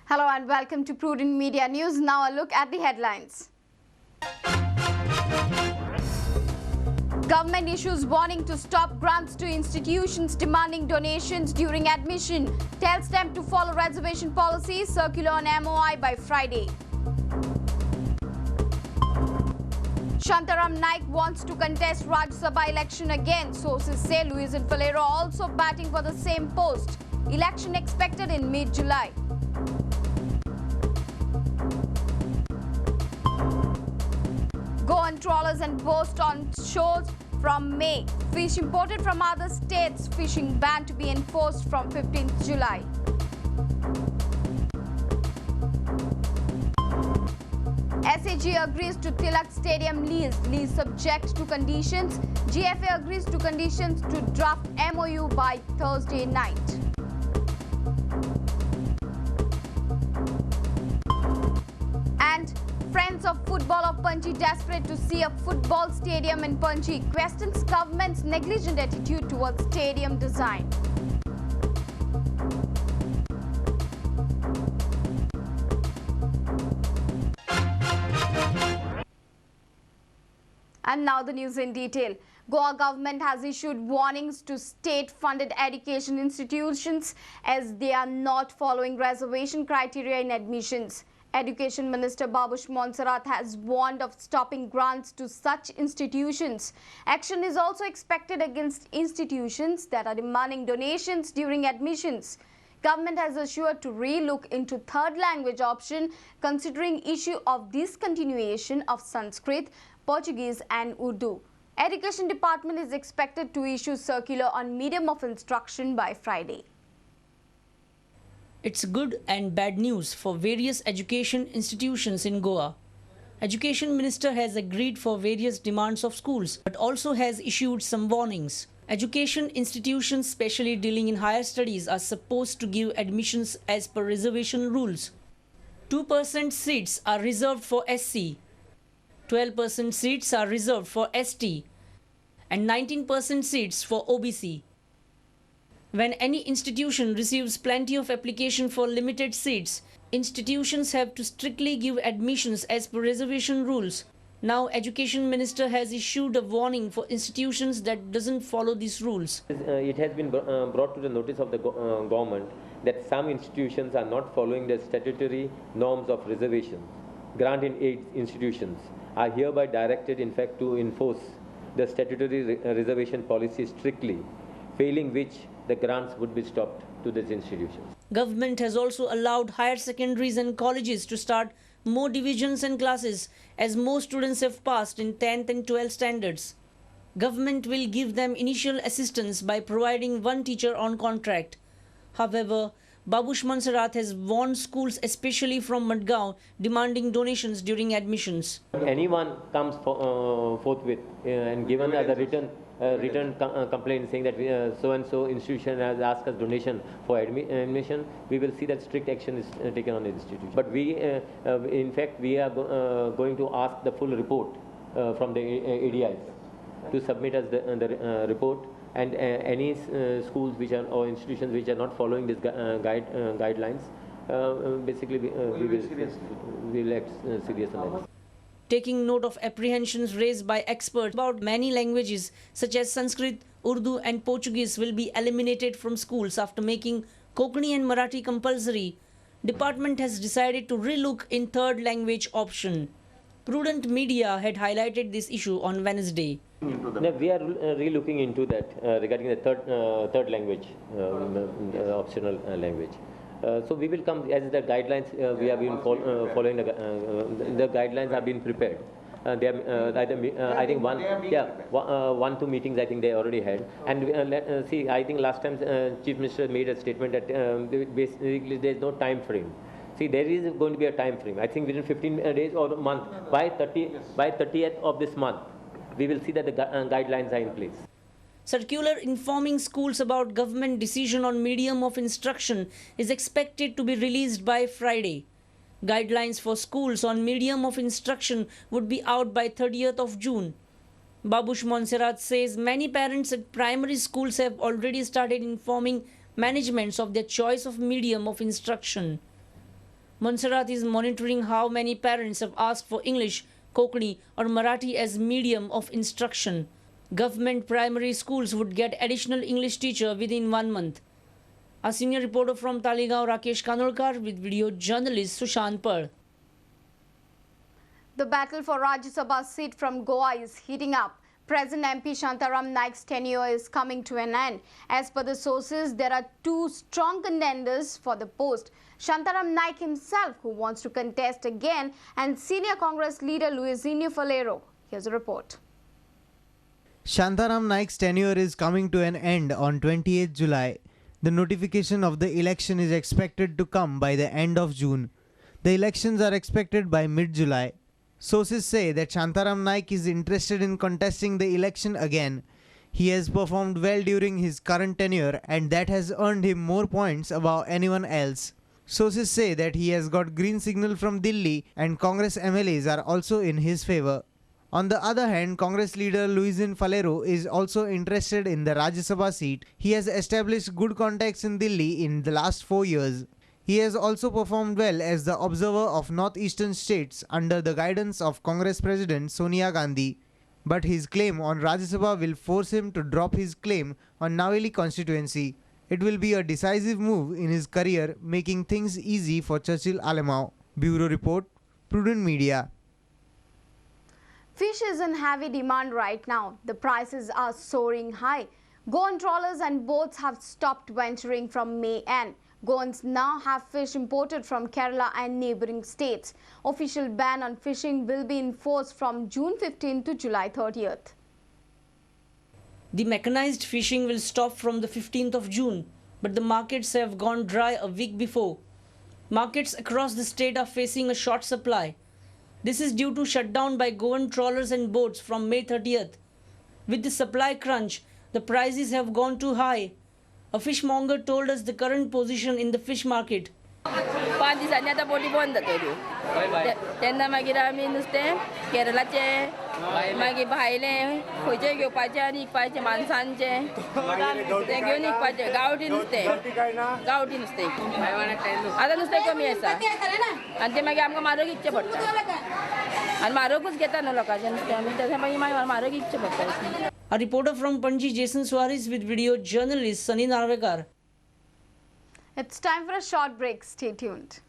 Hello and welcome to Prudent Media News. Now a look at the headlines. Government issues warning to stop grants to institutions demanding donations during admission. Tells them to follow reservation policy. Circular on MOI by Friday. Shantaram Naik wants to contest Rajya Sabha election again. Sources say Luis and Valero also batting for the same post. Election expected in mid-July. Go on trawlers and boats on shores from May. Fish imported from other states. Fishing ban to be enforced from 15th July. SAG agrees to Tilak Stadium lease. Lease subject to conditions. GFA agrees to conditions to draft MOU by Thursday night. And Friends of Football of Panji desperate to see a football stadium in Panji questions government's negligent attitude towards stadium design. And now the news in detail. Goa government has issued warnings to state-funded education institutions as they are not following reservation criteria in admissions. Education Minister Babush Monserrat has warned of stopping grants to such institutions. Action is also expected against institutions that are demanding donations during admissions. Government has assured to re-look into third language option considering issue of discontinuation of Sanskrit, Portuguese and Urdu. Education Department is expected to issue circular on medium of instruction by Friday. It's good and bad news for various education institutions in Goa. Education Minister has agreed for various demands of schools, but also has issued some warnings. Education institutions, especially dealing in higher studies, are supposed to give admissions as per reservation rules. 2% seats are reserved for SC, 12% seats are reserved for ST, and 19% seats for OBC. When any institution receives plenty of application for limited seats, institutions have to strictly give admissions as per reservation rules. Now, Education Minister has issued a warning for institutions that doesn't follow these rules. It has been brought to the notice of the government that some institutions are not following the statutory norms of reservation. Grant in aid institutions are hereby directed, in fact, to enforce the statutory reservation policy strictly, failing which the grants would be stopped to these institutions. Government has also allowed higher secondaries and colleges to start more divisions and classes as more students have passed in 10th and 12th standards. Government will give them initial assistance by providing one teacher on contract. However, Babush Monserrat has warned schools, especially from Madgaon, demanding donations during admissions. Anyone comes forthwith and given as a written complaint saying that so-and-so institution has asked us donation for admission, we will see that strict action is taken on the institution. But we, in fact, we are going to ask the full report from the ADIs to submit us the report, and any schools which are or institutions which are not following these guidelines, basically we will act seriously on this. Taking note of apprehensions raised by experts about many languages such as Sanskrit, Urdu and Portuguese will be eliminated from schools after making Konkani and Marathi compulsory, Department has decided to relook in third language option. Prudent Media had highlighted this issue on Wednesday. No, we are re-looking into that regarding the third language, optional language. So we will come as the guidelines we have been following. The guidelines have been prepared. They are I think one two meetings I think they already had. And see, I think last time Chief Minister made a statement that basically there is no time frame. See, there is going to be a time frame. I think within 15 days or a month, by 30th of this month, we will see that the guidelines are in place. Circular informing schools about government decision on medium of instruction is expected to be released by Friday. Guidelines for schools on medium of instruction would be out by 30th of June. Babush Monserrat says many parents at primary schools have already started informing managements of their choice of medium of instruction. Montserrat is monitoring how many parents have asked for English, Konkani or Marathi as medium of instruction. Government primary schools would get additional English teacher within 1 month. A senior reporter from Talegaon, Rakesh Kanolkar, with video journalist Sushant Pal. The battle for Rajya Sabha seat from Goa is heating up. Present MP Shantaram Naik's tenure is coming to an end. As per the sources, there are two strong contenders for the post. Shantaram Naik himself, who wants to contest again, and senior Congress leader Luizinho Falero. Here's a report. Shantaram Naik's tenure is coming to an end on 28th July. The notification of the election is expected to come by the end of June. The elections are expected by mid-July. Sources say that Shantaram Naik is interested in contesting the election again. He has performed well during his current tenure and that has earned him more points above anyone else. Sources say that he has got green signal from Delhi and Congress MLAs are also in his favour. On the other hand, Congress leader Luizinho Falero is also interested in the Rajya Sabha seat. He has established good contacts in Delhi in the last 4 years. He has also performed well as the observer of northeastern states under the guidance of Congress President Sonia Gandhi. But his claim on Rajya Sabha will force him to drop his claim on Naveli constituency. It will be a decisive move in his career, making things easy for Churchill Alemao. Bureau Report, Prudent Media. Fish is in heavy demand right now. The prices are soaring high. Goan trawlers and boats have stopped venturing from May end. Goans now have fish imported from Kerala and neighbouring states. Official ban on fishing will be enforced from June 15 to July 30th. The mechanized fishing will stop from the 15th of June, but the markets have gone dry a week before. Markets across the state are facing a short supply. This is due to shutdown by Goan trawlers and boats from May 30th. With the supply crunch, the prices have gone too high. A fishmonger told us the current position in the fish market. 5 दिवसांनी आता बोटी बंद जातल्यो तेन्ना मागीर आमी नुस्तें केरलाचें मागीर भायले खंयचें घेवपाचें आनी विकपाचें माणसांचें तें घेवन विकपाचें गांवठी नुस्तें आतां नुस्तें कमी आसा आनी तें मागीर आमकां म्हारग विकचें पडटा आनी म्हारगूच घेता न्हू लोकांचें नुस्तें आमी तशें मागीर म्हारग विकचें पडटा. A reporter from Panji, Jason Suarez, with video journalist Sunny Narvekar. It's time for a short break. Stay tuned.